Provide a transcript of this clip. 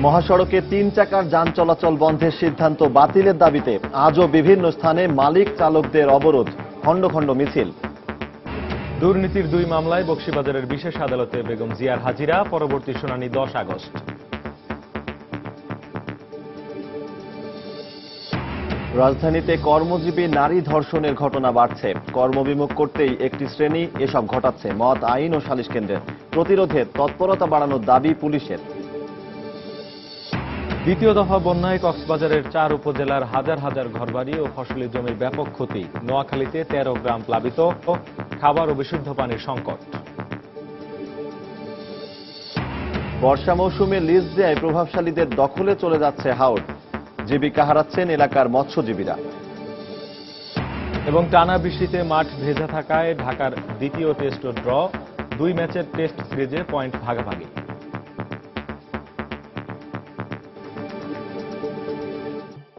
মহাসড়কে ৩ চাকার যান চলাচল বন্ধের সিদ্ধান্ত বাতিলের দাবিতে আজও বিভিন্ন স্থানে মালিক চালকদের অবরোধ, খণ্ড খণ্ড মিছিল। দুর্নীতির ২ মামলায় বকশীবাজারের বিশেষ আদালতে বেগম জিয়ার হাজিরা, পরবর্তী শুনানি 10 আগস্ট। রাজধানীতে কর্মজীবী নারী ধর্ষণের ঘটনা বাড়ছে। কর্মবিমুখ করতেই একটি শ্রেণী এসব ঘটাচ্ছে। মত আইন ও সালিশ কেন্দ্রের প্রতিরোধে তৎপরতা বাড়ানোর দাবি পুলিশের। দ্বিতীয় দফা বন্যায় কক্সবাজারের 4 উপজেলার হাজার হাজার ঘরবাড়ি ও ফসলি জমির ব্যাপক ক্ষতি। নোয়াখালীতে 13 গ্রাম প্লাবিত, খাবার ও বিশুদ্ধ পানির সংকট। বর্ষা মৌসুমে লিজ দেয় প্রভাবশালীদের দখলে চলে যাচ্ছে হাওর। জীবিকা হারাচ্ছেন এলাকার মৎস্যজীবীরা। এবং টানা বৃষ্টিতে মাঠ ভেজা থাকায় ঢাকার দ্বিতীয় টেস্ট ড্র, 2 ম্যাচের টেস্ট সিরিজে পয়েন্ট ভাগাভাগি।